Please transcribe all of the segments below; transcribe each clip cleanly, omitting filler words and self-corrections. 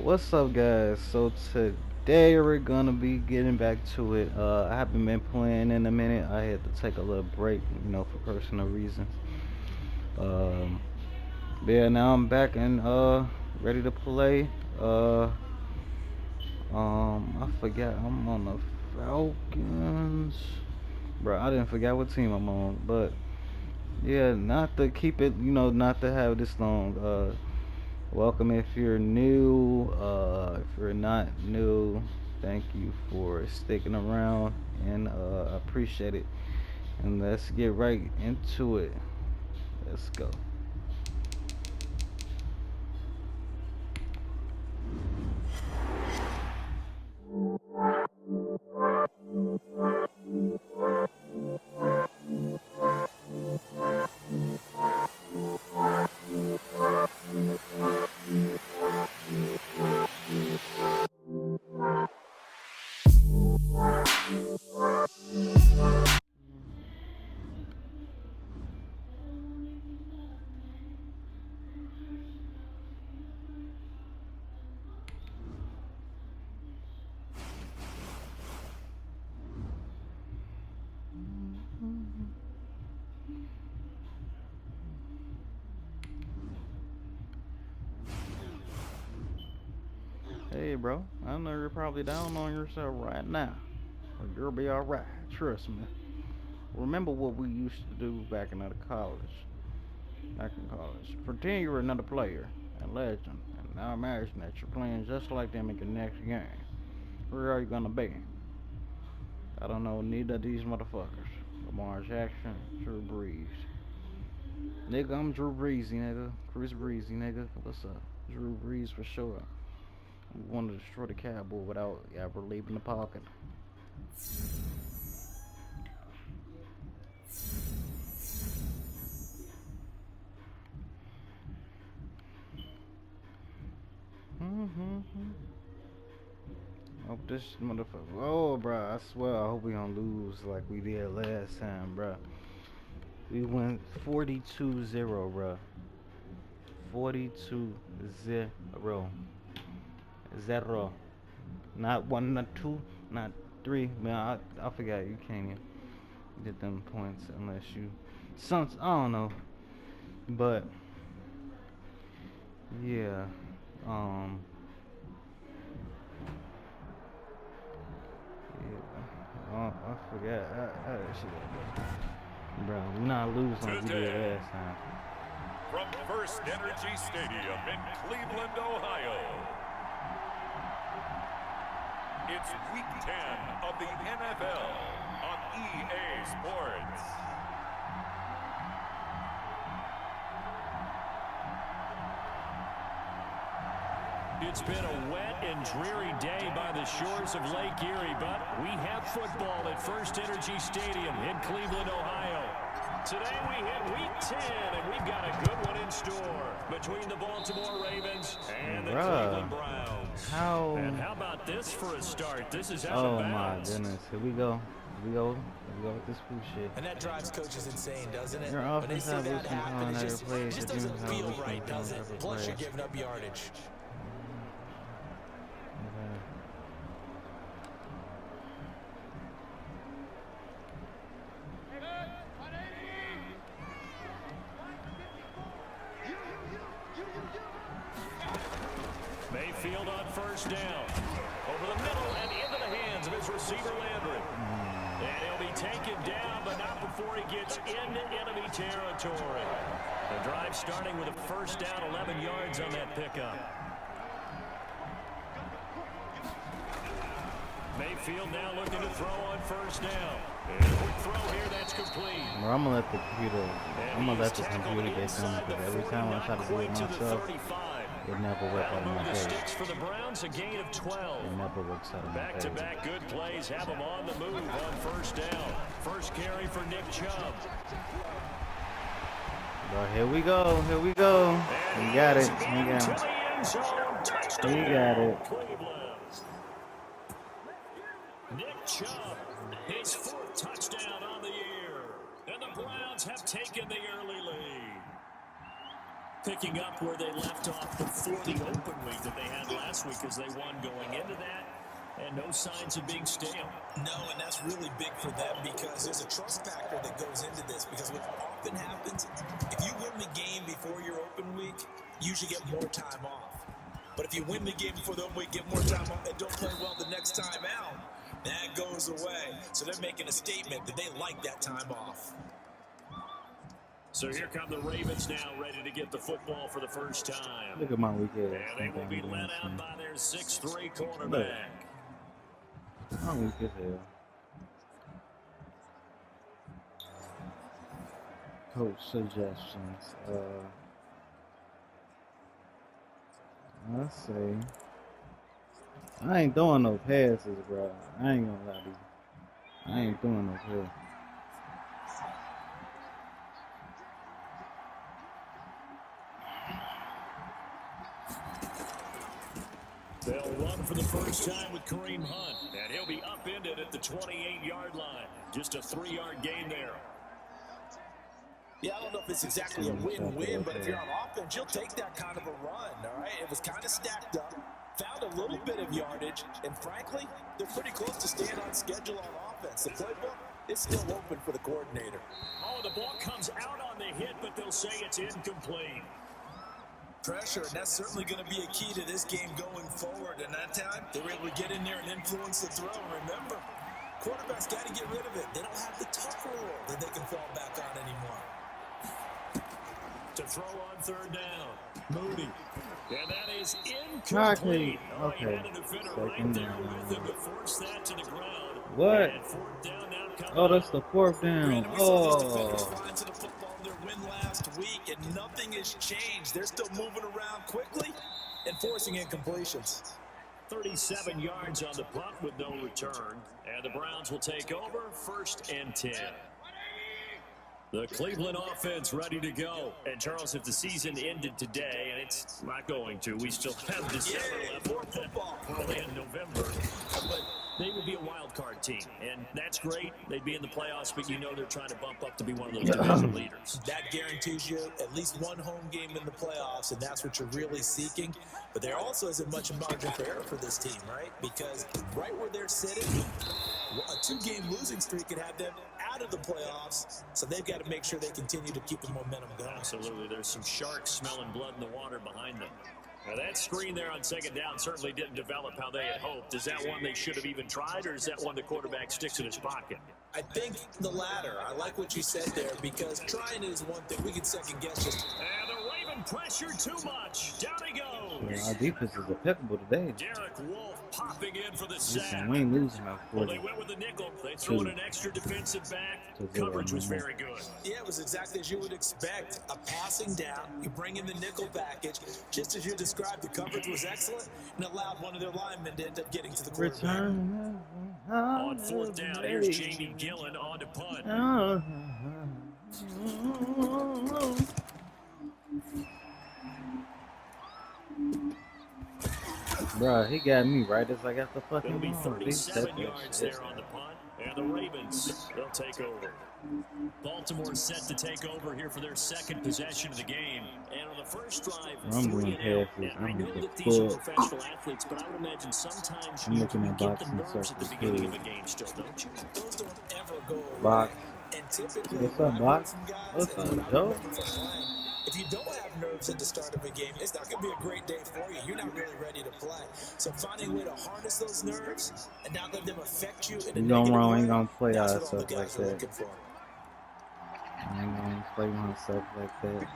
What's up, guys? So today we're gonna be getting back to it. I haven't been playing in a minute. I had to take a little break, for personal reasons. Um, but yeah, now I'm back and ready to play. Uh, I forgot I'm on the Falcons, bro. I didn't forget what team I'm on, but yeah, not to keep it, not to have this long. Welcome if you're new. If you're not new, thank you for sticking around and I appreciate it. And let's get right into it. Let's go. Hey, bro. I know you're probably down on yourself right now, but you'll be all right. Trust me. Remember what we used to do back in college. Back in college. Pretend you're another player, a legend, and now imagine that you're playing just like them in your next game. Where are you gonna be? I don't know neither of these motherfuckers. Lamar Jackson, Drew Brees. Nigga, I'm Drew Breesy, nigga. Chris Breezy, nigga. What's up? Drew Brees for sure. We want to destroy the Cowboy without ever leaving the pocket. Mm-hmm. Hope this motherfucker. Oh, bro. I swear, I hope we don't lose like we did last time, bro. We went 42-0, bro. 42-0. Zero. Not one, not two, not three. Man, I forgot you can't even get them points unless you some I don't know. But yeah. Um yeah. I forgot how that shit go. Bro, we not losing like we did Today, last time. from First Energy Stadium in Cleveland, Ohio, it's Week 10 of the NFL on EA Sports. It's been a wet and dreary day by the shores of Lake Erie, but we have football at First Energy Stadium in Cleveland, Ohio. Today we hit Week 10, and we've got a good one in store between the Baltimore Ravens and the Cleveland Browns. How? And how about this for a start? This is out of Oh my bounds. goodness. Here we go. Here we go with this food shit. And that drives coaches insane, doesn't it? Your When they offense see have that Wilson happen, calling it out your just, plays. just Your doesn't defense have feel Wilson right, calling does out it? your Plus, you're plays. giving up yardage. Okay. Mayfield on first down. Over the middle and into the hands of his receiver, Landry. And he'll be taken down, but not before he gets into enemy territory. The drive starting with a first down, 11 yards on that pickup. Mayfield now looking to throw on first down. And a quick throw here, that's complete. Bro, I'm gonna let the computer get done because every time I try to do it myself, it never works out of my favor. Sticks for the Browns, a gain of 12. It never works out of my favor. Back-to-back good plays have them on the move on first down. First carry for Nick Chubb. Bro, here we go. We got it. We got it. We got it. Nick Chubb, his fourth touchdown on the year. And the Browns have taken the early lead. Picking up where they left off before the open week that they had last week as they won going into that. And no signs of being stale. No, and that's really big for them because there's a trust factor that goes into this. Because what often happens, if you win the game before your open week, you usually get more time off. But if you win the game before the open week, get more time off, and don't play well the next time out, that goes away. So they're making a statement that they like that time off. So here come the Ravens now, ready to get the football for the first time. Look at my weak ass. And they will be led out by their 6'3" quarterback. I'm weak as hell. Coach suggestions. Let's see. I ain't throwing no passes, bro. I ain't gonna lie to you. I ain't throwing no passes. They'll run for the first time with Kareem Hunt, and he'll be upended at the 28-yard line. Just a 3-yard gain there. Yeah, I don't know if it's exactly a win-win, but if you're on offense, you'll take that kind of a run, all right? It was kind of stacked up, found a little bit of yardage, and frankly, they're pretty close to staying on schedule on offense. The playbook is still open for the coordinator. Oh, the ball comes out on the hit, but they'll say it's incomplete. Pressure, and that's certainly going to be a key to this game going forward. And that time, they were able to get in there and influence the throw. Remember, quarterbacks got to get rid of it. They don't have the tuck rule that they can fall back on anymore. To throw on third down, Moody. And that is incomplete. Oh, he had a defender right there with him to force that to the ground. What? And fourth down now coming. Oh, that's the fourth down. Oh. Win last week, and nothing has changed. They're still moving around quickly and forcing incompletions. 37 yards on the punt with no return, and the Browns will take over 1st and 10. The Cleveland offense ready to go. And Charles, if the season ended today, and it's not going to, we still have December left, more football, probably in November, but they would be a wild card team, and that's great. They'd be in the playoffs, but you know they're trying to bump up to be one of those division leaders. That guarantees you at least one home game in the playoffs, and that's what you're really seeking. But there also isn't much margin for error for this team, right? Because right where they're sitting, a 2-game losing streak could have them out of the playoffs, so they've got to make sure they continue to keep the momentum going. Absolutely. There's some sharks smelling blood in the water behind them. Now that screen there on second down certainly didn't develop how they had hoped. Is that one they should have even tried, or is that one the quarterback sticks in his pocket? I think the latter. I like what you said there, because trying is one thing. We can second guess just. And the Raven pressure too much. Down he goes. Yeah, our defense is impeccable today. Derek Wolf popping in for the sack. Listen, we ain't losing our 40. Well, they went with the nickel. They threw in an extra defensive back. Coverage was very good. Yeah, it was exactly as you would expect. A passing down, you bring in the nickel package. Just as you described, the coverage was excellent and allowed one of their linemen to end up getting to the quarterback. Return. On fourth down, here's Jamie Gillen on to punt. Bruh, he got me right as I got the fucking It'll be ball. 37 yards there on the punt, and the Ravens, they'll take over. Baltimore set to take over here for their second possession of the game. And on the first drive, Rumbling 3 and out. passes. And I know I'm that these are full. professional athletes, but I would imagine sometimes I'm you looking can at get the boxing nerves at the circles, beginning too. of a game still, don't you? Those don't ever go away. Box. And typically, What's up, Box? What's and up, what I Joe? remember from playing, if you don't have nerves at the start of a game, it's not going to be a great day for you. You're not really ready to play. So finding a way to harness those nerves and not let them affect you in a You going negative wrong, way, ain't gonna play that's our what all the stuff like guys are that. looking for. I ain't gonna play myself like that.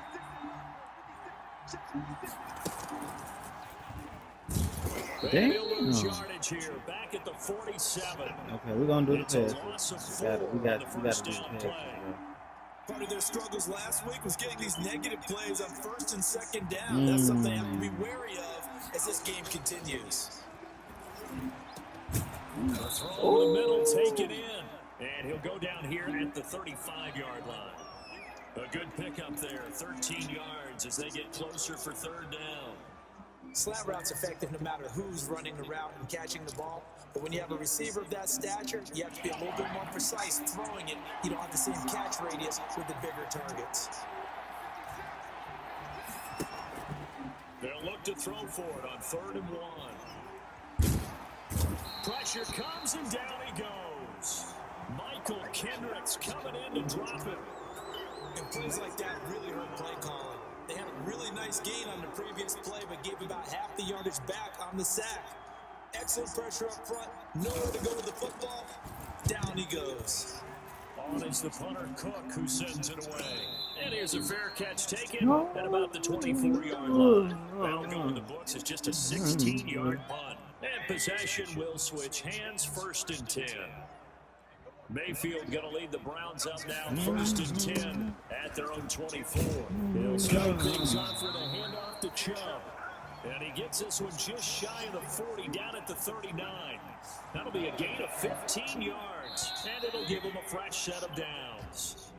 They'll lose Damn. yardage here, back at the 47. Okay, we're gonna do the It's a passes. loss of We gotta 4 do on the the first passes, down bro. play. Part of their struggles last week was getting these negative plays on first and second down. That's something they have to be wary of as this game continues. A throw over the middle, taken in. And he'll go down here at the 35-yard line. A good pickup there, 13 yards as they get closer for third down. Slant route's effective no matter who's running the route and catching the ball. But when you have a receiver of that stature, you have to be a little bit more precise throwing it. You don't have the same catch radius with the bigger targets. look to throw for it on 3rd and 1. Pressure comes, and down he goes. Michael Kendricks coming in to drop him. And plays like that really hurt play calling. They had a really nice gain on the previous play, but gave about half the yardage back on the sack. Excellent pressure up front. Nowhere to go with the football. Down he goes. On is the punter Cook, who sends it away. And here's a fair catch taken at about the 24-yard line. That'll go in the books as just a 16-yard punt. And possession will switch hands, 1st and 10. Mayfield going to lead the Browns up now, 1st and 10 at their own 24. He'll start things off with a handoff to Chubb. And he gets this one just shy of the 40, down at the 39. That'll be a gain of 15 yards, and it'll give him a fresh set of downs.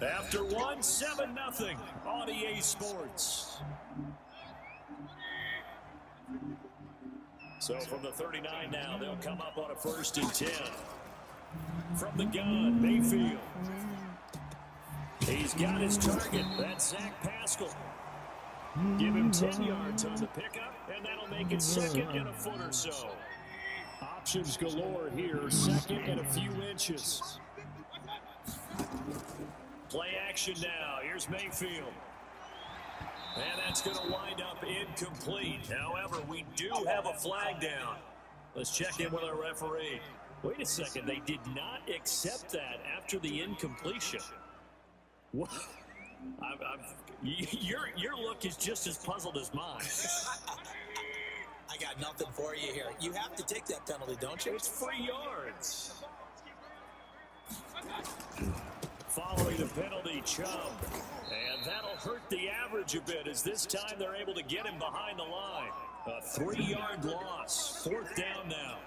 After one, 7-0 on EA Sports. So from the 39 now, they'll come up on a 1st and 10. From the gun, Mayfield. He's got his target. That's Zach Pascal. Give him 10 yards on the pickup, and that'll make it 2nd and a foot or so. Options galore here, 2nd and a few inches. Play action now. Here's Mayfield. And that's going to wind up incomplete. However, we do have a flag down. Let's check in with our referee. Wait a second. They did not accept that after the incompletion. What? Your look is just as puzzled as mine. I got nothing for you here. You have to take that penalty, don't you? It's 3 yards. Following the penalty, Chubb. And that'll hurt the average a bit, as this time they're able to get him behind the line. A 3-yard loss. 4th down now.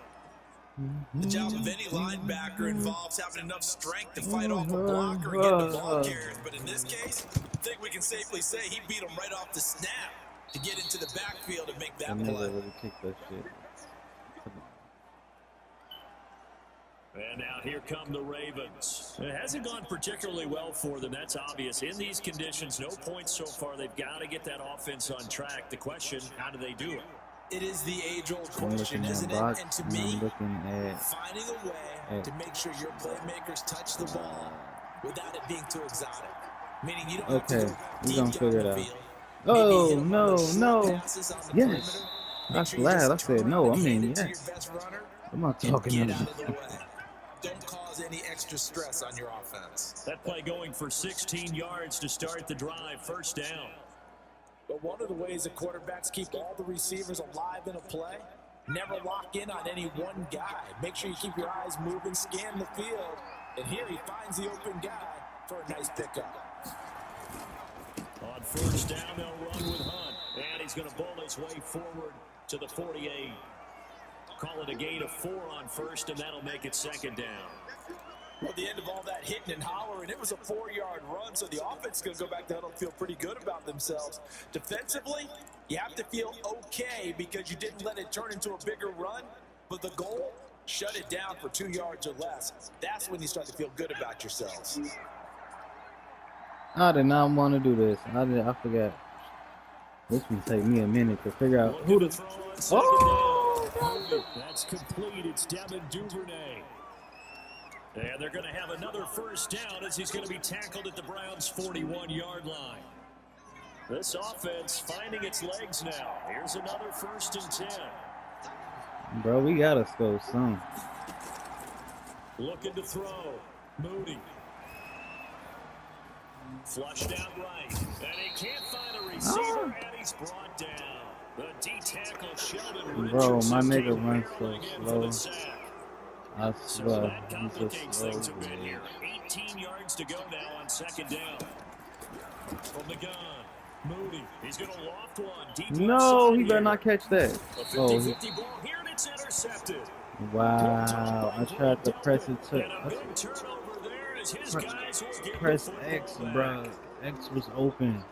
The job of any linebacker involves having enough strength to fight off a blocker and get the ball carriers. But in this case, I think we can safely say he beat him right off the snap to get into the backfield and make that play. Really kick that shit. And now here come the Ravens. It hasn't gone particularly well for them. That's obvious. In these conditions, no points so far. They've got to get that offense on track. The question, how do they do it? It is the age-old question, isn't it? And to me, finding a way to make sure your playmakers touch the ball without it being too exotic. Meaning you don't have to go deep down the field. Oh, no. Yes. That's glad. I said no. I mean, yes. I'm not talking about it. Don't cause any extra stress on your offense. That play going for 16 yards to start the drive. 1st down. But one of the ways that quarterbacks keep all the receivers alive in a play, never lock in on any one guy. Make sure you keep your eyes moving, scan the field. And here he finds the open guy for a nice pickup. On 1st down, they'll run with Hunt. And he's going to bowl his way forward to the 48. Call it a gain of 4 on 1st, and that'll make it 2nd down. Well, at the end of all that hitting and hollering, it was a 4-yard run, so the offense is going to go back to huddle and feel pretty good about themselves. Defensively, you have to feel okay because you didn't let it turn into a bigger run, but the goal, shut it down for 2 yards or less. That's when you start to feel good about yourselves. I did not want to do this. I forgot. This will take me a minute to figure out who to throw. Oh! That's complete. It's Devin Duvernay. And they're going to have another 1st down as he's going to be tackled at the Browns' 41-yard line. This offense finding its legs now. Here's another 1st and 10. Bro, we got to score some. Looking to throw. Moody. Flushed out right. And he can't find a receiver, and he's brought down. The D-tackle Sheldon Bro, Richardson my nigga came runs barreling so in slow. for the sack. I So swear, that he's complicates just slow. things a bit here. 18 yards to go now on 2nd down. From the gun, Moody. He's going to loft one. Deep No, he better here. not catch that. A Oh, 50-50 ball here, and it's intercepted. wow. I tried to press it to And a big turnover there as his guys will get press the X, football bro. back. X was open.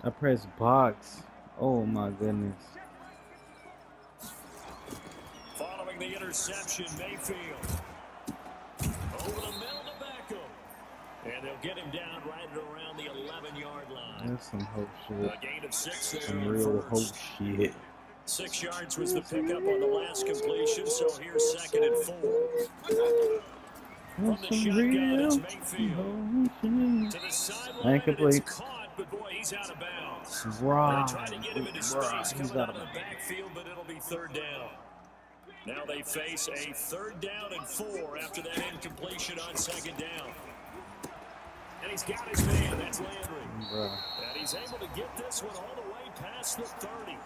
I pressed box. Oh my goodness. Following the interception, Mayfield. Over the middle to Beckham. And they'll get him down right at around the 11-yard line. That's some hope shit. A gain of 6 there Some on real first. hope shit. 6 yards was the pickup on the last completion, so here's 2nd and 4. From the shotgun, it's Mayfield. To the sideline, and it's caught, but boy, he's out of bounds. Right. They tried to get him into space coming out of the backfield, but it'll be 3rd down. Now they face a 3rd down and 4 after that incompletion on 2nd down. And he's got his man, that's Landry. And he's able to get this one all the way past the 30.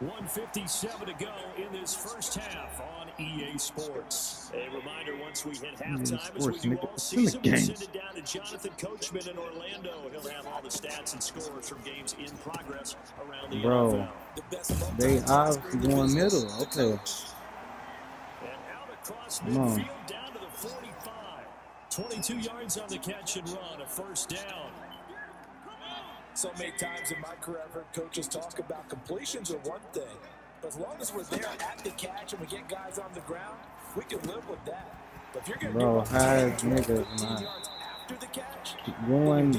1:57 to go in this first half on EA Sports. A reminder, once we hit halftime, as we do all season, we send it down to Jonathan Coachman in Orlando. He'll have all the stats and scores from games in progress around the NFL. They obviously going middle. Okay. And out across midfield down to the 45. 22 yards on the catch and run, a 1st down. So many times in my career, I've heard coaches talk about completions are one thing. But as long as we're there at the catch and we get guys on the ground, we can live with that. But if you're going to do niggas after the catch, going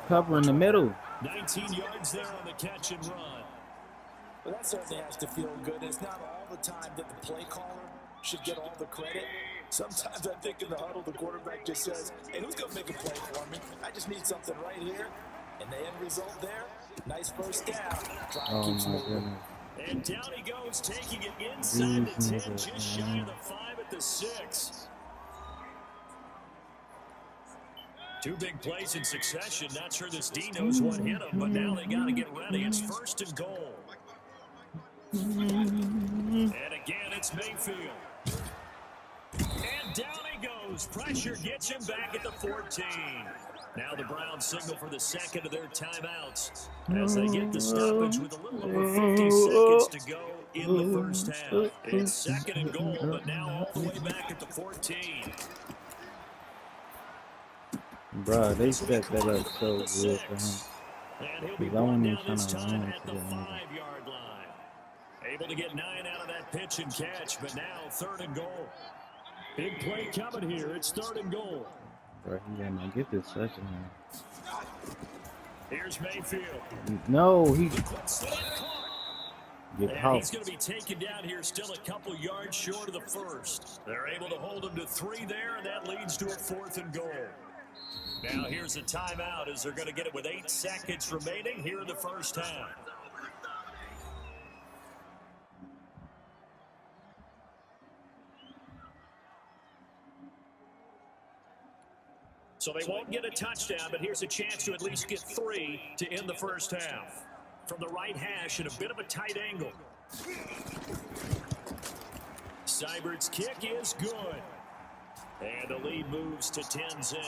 cover in the middle. 19 yards there on the catch and run. Well, that certainly has to feel good. It's not all the time that the play caller should get all the credit. Sometimes I think in the huddle, the quarterback just says, hey, who's going to make a play for me? I just need something right here. And the end result there, nice 1st down. Oh, my goodness. And down he goes, taking it inside the 10, just shy of the 5 at the 6. 2 big plays in succession. Not sure this D knows what hit him, but now they got to get ready. It's 1st and goal. And again, it's Mayfield. And down he goes. Pressure gets him back at the 14. Now the Browns signal for the 2nd of their timeouts as they get the stoppage with a little over 50 seconds to go in the first half. It's 2nd and goal, but now all the way back at the 14. Bro, they set that up so good for him. And he'll be brought down this time at the 5-yard line. Able to get 9 out of that pitch and catch, but now 3rd and goal. Big play coming here. It's 3rd and goal. Bro, he gonna get this session here. Here's Mayfield. No, he get and he's going to be taken down here, still a couple yards short of the 1st. They're able to hold him to 3 there, and that leads to a 4th and goal. Now here's a timeout as they're going to get it with 8 seconds remaining here in the first half. So they won't get a touchdown, but here's a chance to at least get 3 to end the first half. From the right hash at a bit of a tight angle. Seibert's kick is good. And the lead moves to 10-zip.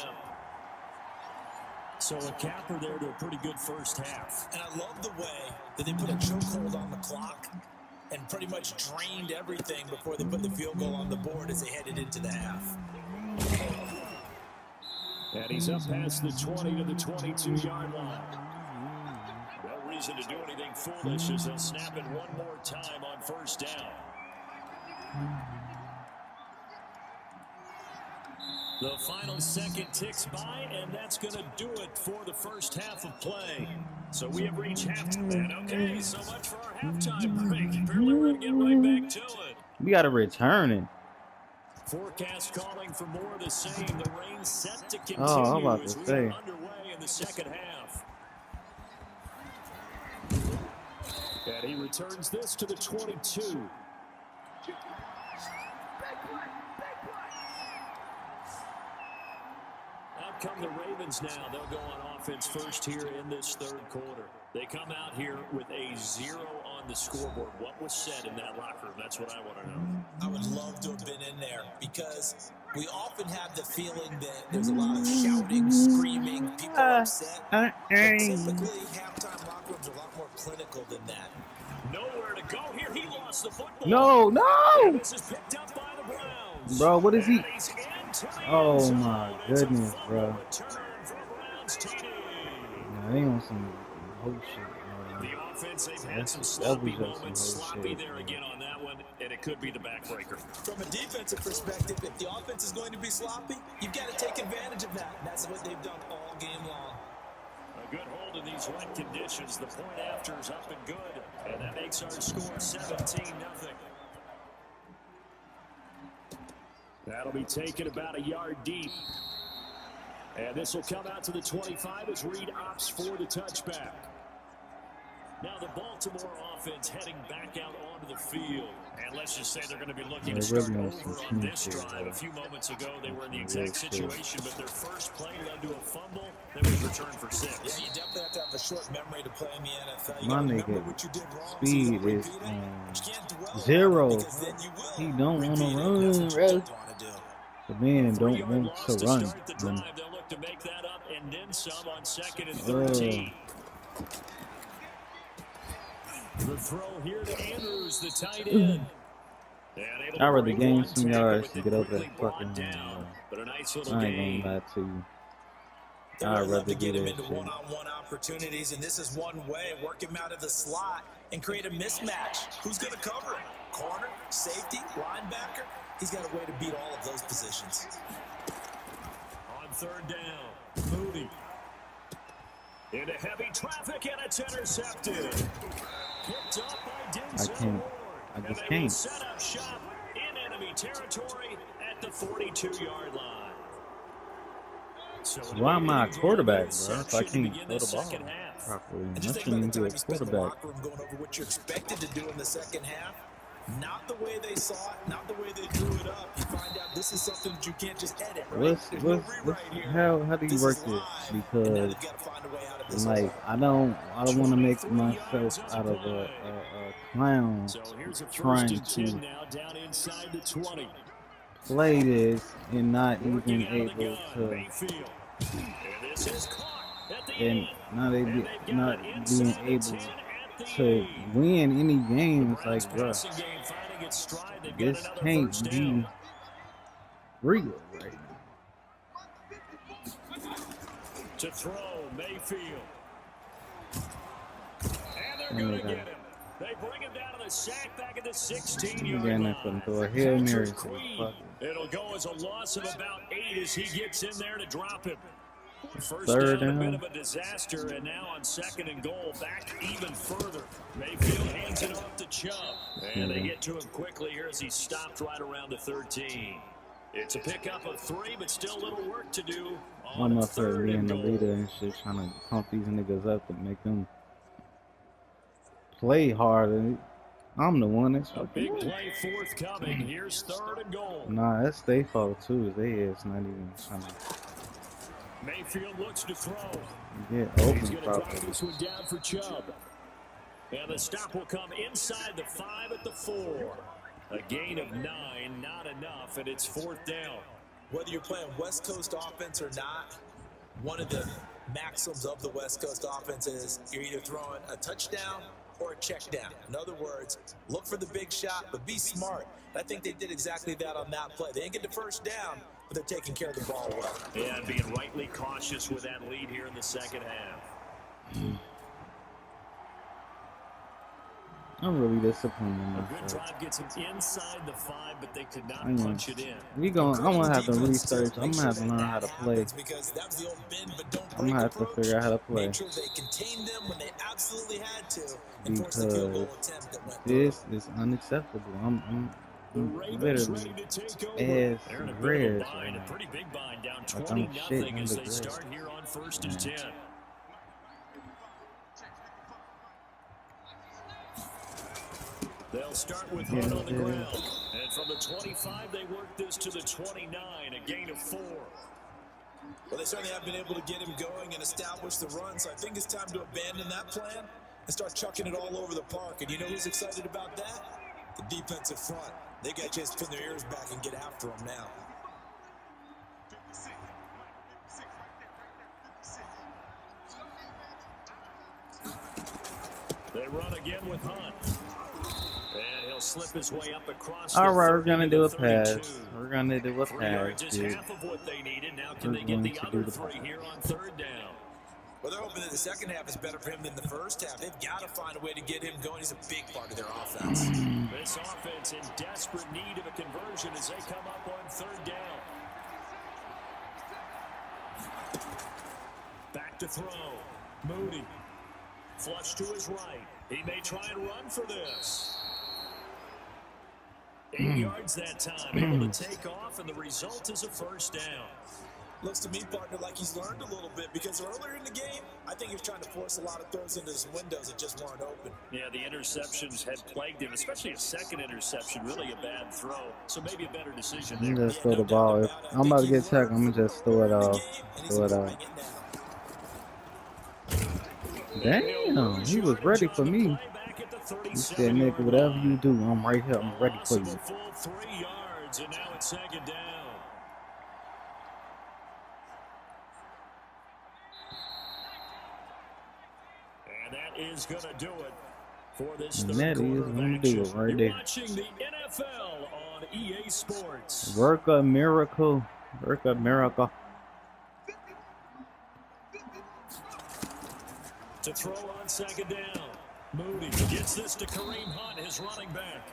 So a capper there to a pretty good first half. And I love the way that they put a chokehold on the clock and pretty much drained everything before they put the field goal on the board as they headed into the half. And he's up past the 20 to the 22-yard line. No reason to do anything foolish as they'll snap it one more time on 1st down. The final second ticks by, and that's going to do it for the first half of play. So we have reached halftime. And okay, so much for our halftime break. Apparently we're going to get right back to it. We got to return it. Forecast calling for more of the same. The rain set to continue I'm about to as we say. are underway in the second half. And he returns this to the 22. Out come the Ravens now. They'll go on offense first here in this 3rd quarter. They come out here with a 0 on the scoreboard. What was said in that locker room? That's what I want to know. I would love to have been in there because we often have the feeling that there's a lot of shouting, screaming, people are upset. But typically, halftime locker rooms are a lot more clinical than that. Nowhere to go here. He lost the football. No! This is picked up by the Browns. Bro, what is he? Oh, Oh my goodness, bro. Nah, they on some whole shit, bro. The offense. They've had some sloppy moments, sloppy there again on that one, and it could be the backbreaker. From a defensive perspective, if the offense is going to be sloppy, you've got to take advantage of that. And that's what they've done all game long. A good hold in these wet conditions. The point after is up and good, and that makes our score 17-0. That'll be taken about a yard deep. And this will come out to the 25 as Reed opts for the touchback. Now the Baltimore offense heading back out onto the field. And let's just say they're going to be looking to start over on this drive. A few moments ago, they were in the exact situation, but their first play led to a fumble that was returned for 6. Yeah, you definitely have to have a short memory to play in the NFL. You My remember what you did wrong, speed so is 0. He don't want to run, bro. The man don't want to run. They'll look to make that up and then some on 2nd and 13. The throw here to Andrews, the tight end. I rather gain some yards to get over that fucking but a nice little I ain't gonna lie to you. I'd rather get do him that into shit. one-on-one opportunities, and this is one way. Work him out of the slot and create a mismatch. Who's going to cover him? Corner, safety, linebacker? He's got a way to beat all of those positions. On 3rd down, Moody. Into heavy traffic, and it's intercepted. Picked up by Denzel Ward. I just And they will can't. set up shop in enemy territory at the 42-yard line. So Why am I a quarterback, bro? If I to can't begin throw the ball second half. properly, And I just think about shouldn't the be a time you spent in the quarterback. locker room going over what you're expected to do in the second half. Not the way they saw it, not the way they drew it up. You find out this is something that you can't just edit, right? There's no rewrite here. How do you work is this? live, and now Because they've got to find a way out of this like hole. I don't want to make myself out of a clown So here's a trying 1st and 10 to now down inside the 20. play this and not Working even out of the able gun, to Mayfield. And this is caught at the and end. not And able they've not got it being inside the able 10 at the to 8. win any games. Browns Like, bro, passing game finding its stride. They've got this another can't 1st be down. real right now. To throw, Mayfield. And they're Oh going my to God. get him. They bring him down to the sack back at the You 16-yard got line. nothing to a Hail Mary. Patrick Queen. It'll go as a loss of about 8 as he gets in there to drop him. First 3rd down, a bit down. of a disaster, and now on 2nd and goal, back even further. Mayfield hands it off to Chubb, and they get to him quickly here as he's stopped right around the 13. It's a pickup of 3, but still a little work to do on I'm up there 3rd being and the goal. leader and shit, trying to pump these niggas up and make them play harder. I'm the one that's A big play forthcoming. Here's 3rd and goal. Nah, that's their fault too. They is not even trying to Mayfield looks to throw. get He's open going to drop properly. this one down for Chubb. And the stop will come inside the 5 at the 4. A gain of 9, not enough, and it's 4th down. Whether you're playing West Coast offense or not, one of the maxims of the West Coast offense is you're either throwing a touchdown or a check down. In other words, look for the big shot, but be smart. I think they did exactly that on that play. They didn't get the first down, but they're taking care of the ball well. Yeah, and being rightly cautious with that lead here in the second half. I'm really disappointed in A good myself. drive gets him inside the 5, but they could not I am. punch it in. I'm gonna have to research. I'm gonna have to learn how to play. Because that was the old bend but don't I'm break gonna have to approach. figure out how to play. Make sure they contained them when they absolutely had to and force the field goal Because attempt that went through. this is unacceptable. I'm The Ravens literally ready to take over. ass They're in a bit of red a right bind, a now. pretty big bind, down Like I'm 20-0 shitting as the they grid. start here on 1st and 10. They'll start with Hunt on the ground. And from the 25, they work this to the 29, a gain of 4. Well, they certainly have been able to get him going and establish the run, so I think it's time to abandon that plan and start chucking it all over the park. And you know who's excited about that? The defensive front. They got a chance to pin their ears back and get after him now. They run again with Hunt. And he'll slip his way up across All the right, we're 30 gonna to do the a pass. 32. We're gonna do a 3 pass, yards is dude. half of what they needed. Now can We're they get the going to other do the 3 pass. here on 3rd down? Well, they're hoping that the second half is better for him than the first half. They've got to find a way to get him going. He's a big part of their offense. This offense in desperate need of a conversion as they come up on third down. Back to throw. Moody. Flush to his right. He may try and run for this. 8 yards that time. Able to take off, and the result is a first down. Looks to me, partner, like he's learned a little bit because earlier in the game, I think he was trying to force a lot of throws into his windows that just weren't open. Yeah, the interceptions had plagued him, especially a second interception, really a bad throw. So maybe a better decision there. Just throw the ball. If I'm about to get checked, I'm going to just throw it off. Throw it off. Damn, he was ready for me. He said, nigga, whatever you do, I'm right here. I'm ready for you. Full 3 yards, and now it's second down. And that is going to do it for this third quarter of action. Right You're there. watching the NFL on EA Sports. Work a miracle. Work a miracle. To throw on second down. Moody gets this to Kareem Hunt, his running back.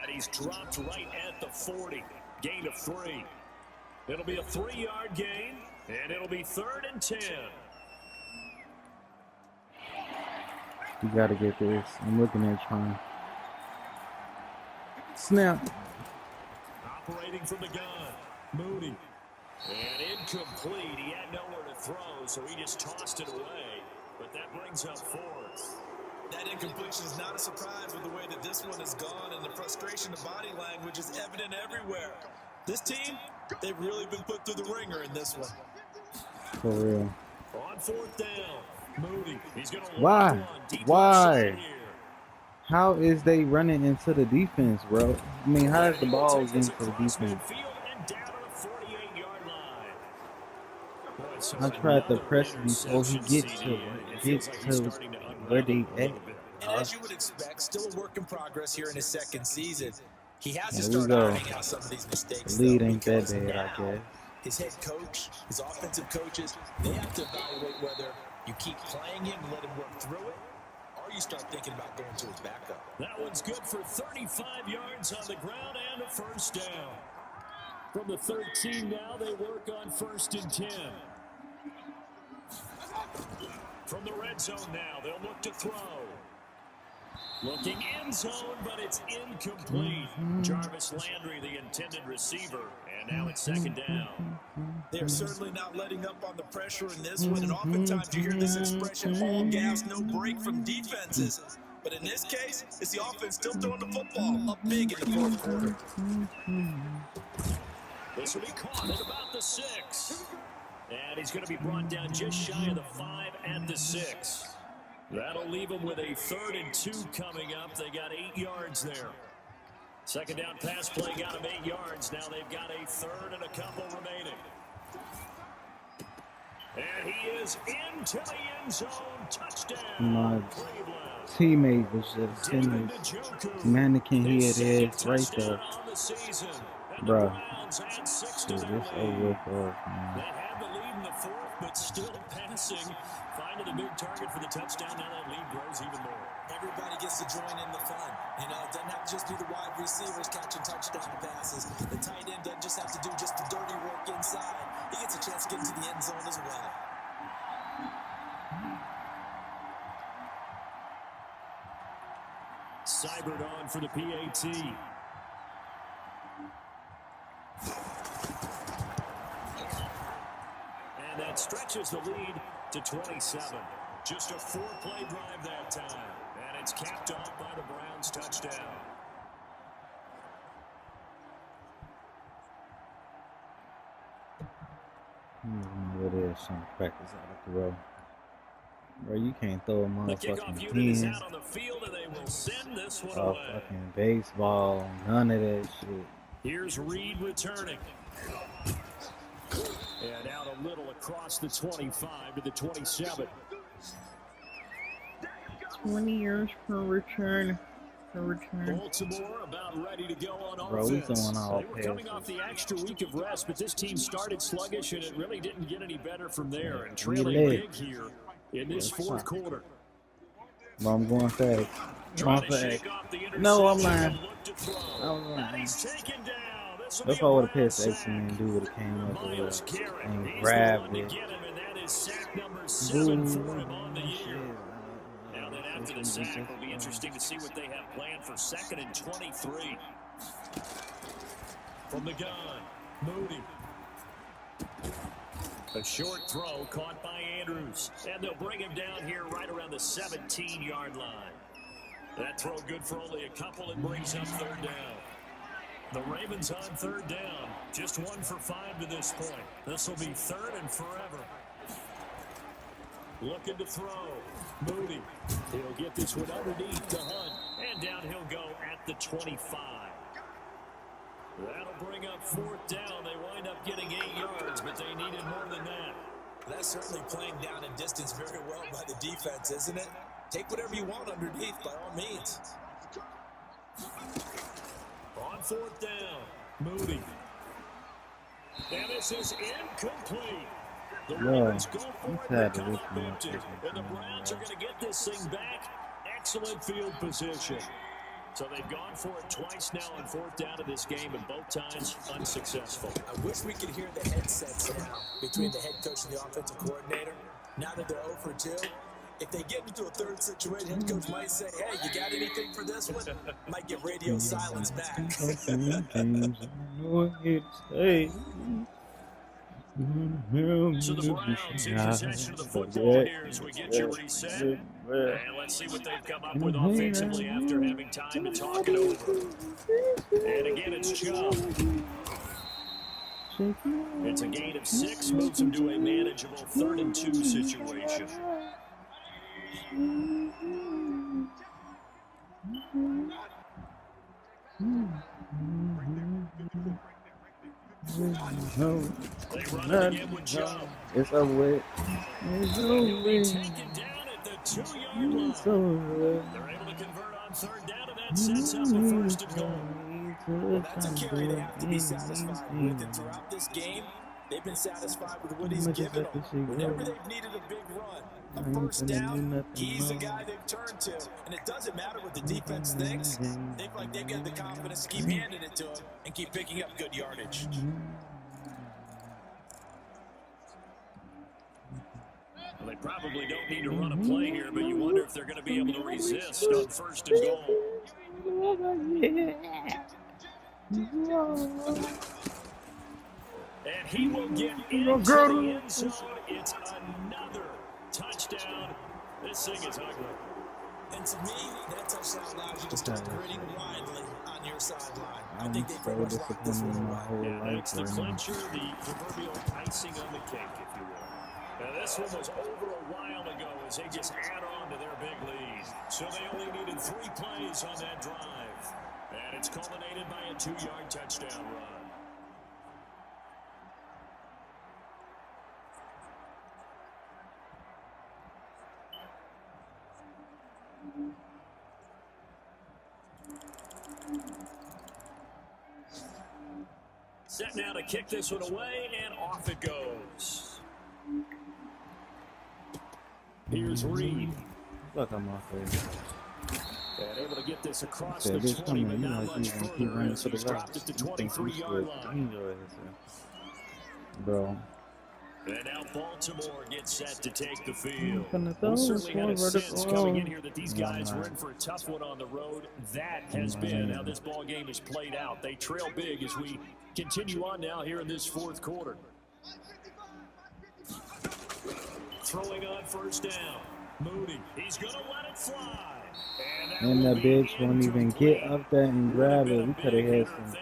And he's dropped right at the 40. Gain of 3. It'll be a 3-yard gain, and it'll be 3rd and 10. You got to get this. I'm looking at trying. Snap. Operating from the gun. Moody. And incomplete. He had nowhere to throw, so he just tossed it away. But that brings up 4th. That incompletion is not a surprise with the way that this one has gone, and the frustration of body language is evident everywhere. This team, they've really been put through the ringer in this one. For real. On 4th down, Moody. He's going to Why? Why? How is they running into the defense, bro? I mean, how is the ball getting to the defense? I tried to press him before he gets to where they at. And as you would expect, still a work in progress here in his second season. He has to There we start go. ironing out some of these mistakes. The lead though, ain't that because bad, I now guess. His head coach, his offensive coaches, they have to evaluate whether you keep playing him and let him work through it, or you start thinking about going to his backup. That one's good for 35 yards on the ground and a first down. From the 13 now, they work on 1st and 10. From the red zone now, they'll look to throw. Looking end zone, but it's incomplete. Jarvis Landry, the intended receiver, and now it's 2nd down. They're certainly not letting up on the pressure in this one, and oftentimes you hear this expression, all gas, no break from defenses. But in this case, it's the offense still throwing the football up big in the 4th quarter. This will be caught at about the 6. And he's going to be brought down just shy of the 5 at the 6. That'll leave him with a 3rd and 2 coming up. They got 8 yards there. 2nd down pass play got him 8 yards. Now they've got a 3rd and a couple remaining. And he is into the end zone. Touchdown. My teammate was just in his mannequin head ass right there. Bro, dude, this over for us, man. They had the lead in the 4th, but still passing. Finding the big target for the touchdown. Now that lead grows even more. Everybody gets to join in the fun. You know, it doesn't have to just be the wide receivers catching touchdown passes. The tight end doesn't just have to do just the dirty work inside. He gets a chance to get into the end zone as well. Seibert on for the PAT. And that stretches the lead to 27. Just a 4-play drive that time. And it's capped off by the Browns' touchdown. What is some practice out of the row? Bro, you can't throw a The kickoff motherfucking unit is 10 out on the field, and they will send this one or away. fucking baseball, none of that shit. Here's Reed returning. And out a little across the 25 to the 27. 20 years per return. a return. Baltimore about ready to go on Bro, we offense. throwing all They were coming off passes. the extra week of rest, but this team started sluggish, and it really didn't get any better from there. And We trailing lit. big here in this fourth quarter. Bro, I'm going fast. Trying Going to fast. shake off the No, I'm interception lying. and look to throw. I'm And lying. he's taken down. This will If be I a would have Brown passed X sack. and dude would have came up Myles with Garrett, and he's the grabbed one to it. get him, and that is sack number 7 for him on the year. Shit. Now then, after the sack, it'll be interesting to see what they have planned for 2nd and 23. From the gun, Moody. A short throw caught by Andrews. And they'll bring him down here right around the 17-yard line. That throw good for only a couple and brings up 3rd down. The Ravens on 3rd down. Just 1 for 5 to this point. This will be 3rd and forever. Looking to throw. Moody. He'll get this one underneath to Hunt. And down he'll go at the 25. That'll bring up 4th down. They wind up getting 8 yards, but they needed more than that. That's certainly playing down in distance very well by the defense, isn't it? Take whatever you want underneath, by all means. On 4th down, Moody. And this is incomplete. The Ravens go for it, they come up empty. And the Browns are going to get this thing back. Excellent field position. So they've gone for it twice now on 4th down of this game, and both times unsuccessful. I wish we could hear the headsets now between the head coach and the offensive coordinator. Now that they're 0 for 2, if they get into a 3rd situation, head coach might say, hey, you got anything for this one? Might get radio silence back. So the Browns in possession of the football here as we get you reset. And let's see what they've come up with offensively after having time to talk it over. And again, it's Chubb. It's a gain of 6, moves them to a manageable 3rd and 2 situation. They run it again with Chubb. It's over with. It's over He'll be with. taken down at the 2-yard line. It's over with. They're able to convert on 3rd down, and that sets up a 1st and goal. Well, that's a carry they have to be satisfied with. And throughout this game, they've been satisfied with what he's given them. Whenever they've needed a big run, a 1st down, he's the guy they've turned to. And it doesn't matter what the defense thinks. They feel like they've got the confidence to keep handing it to him and keep picking up good yardage. Well, they probably don't need to run a play here, but you wonder if they're going to be able to resist on 1st and goal. And he will get into the end zone. It's another touchdown. This thing is ugly. And to me, that touchdown allows you to start gritting widely on your sideline. I think they pretty much locked this one away. Yeah, that's the clincher, the proverbial icing on the cake, if you will. Now, this one was over a while ago as they just add on to their big lead. So they only needed 3 plays on that drive. And it's culminated by a 2-yard touchdown run. Set now to kick this one away, and off it goes. Here's Reed. Look, I'm off there. And able to get this across Yeah, the this 20, but coming, you not know, much you keep further running as to the he's right. dropped it to You think you 23-yard slick. line. Enjoy it, bro. And now Baltimore gets set to take the field. Gonna We throw certainly had a vertical. sense coming in here that these Yeah, guys man. were in for a tough one on the road. That has been how this ball game has played out. They trail big as we continue on now here in this 4th quarter. Throwing on 1st down. Moody. He's going to let it fly. And that bitch won't even get up there and grab it. We could have had some.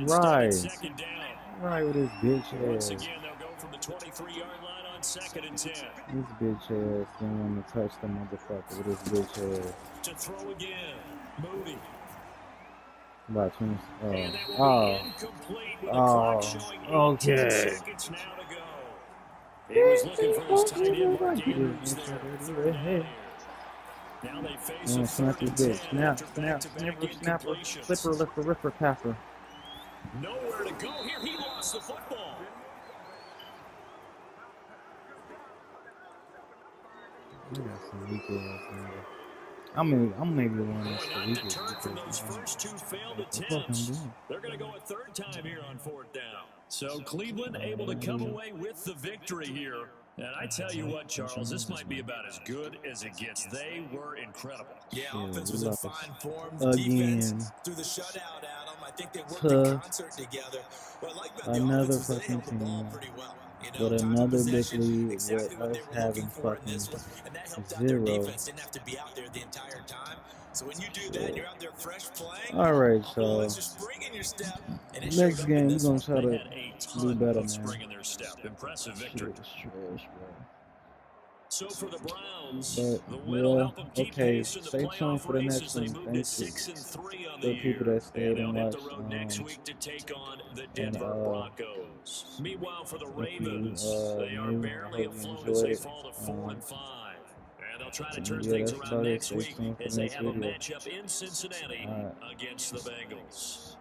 Right. Right with this bitch Once ass. again, they'll go from the 23-yard line on 2nd and 10. This bitch ass didn't want to touch the motherfucker with this bitch ass. To throw again. Moody. About 20. And that will be incomplete with the Oh, clock showing 18 okay. seconds now to go. He was looking for his tight end, Mark Andrews, there. 3rd down here. Now they face a Snap 3rd this and bitch. 10 Snap, after snap, back-to-back snipper, snapper, incompletions. flipper, lifter, ripper, capper. Nowhere to go here. He lost the football. I got some weak ass nigga. I'm maybe the one that's the Not weakest deterred from because those first 2 failed what the fuck I'm attempts. doing? They're going to go a 3rd time here on 4th down. So Cleveland able to come away with the victory here. And I tell you what, Charles, this might be about as good as it gets. They were incredible. Yeah, Shit, offense we was in lost fine form. The defense again threw the shutout at them. I think they worked in to concert together. What I like about the offense another was they fucking held the ball team pretty well. You know, with time of another big possession, lead exactly with what us they were looking having for in fucking this one, and that helped out their 0. defense. Didn't have to be out there the entire time. So when you do that, and Shit. you're out there fresh playing. Alright, Well, so it's just spring in your step, and it next showed up in game we're this gonna one. try They to had a do ton better, of man. spring in their step. Impressive victory. Shit is trash, bro. So for the Browns, But the win will yeah, help them keep okay. pace in the Stay tuned playoff for the race next as they one. move to Thank you 6-3 on for the the people year. that stayed And they'll and hit the watched. road next week to take on the And Denver Broncos. Meanwhile, for the if you Ravens, they are new, I barely hope you afloat as enjoyed they it. fall to 4-5. And they'll try to turn And yeah, things that's around about it. next Stay week tuned for as the they next have a video. matchup in Cincinnati Alright. against the Bengals.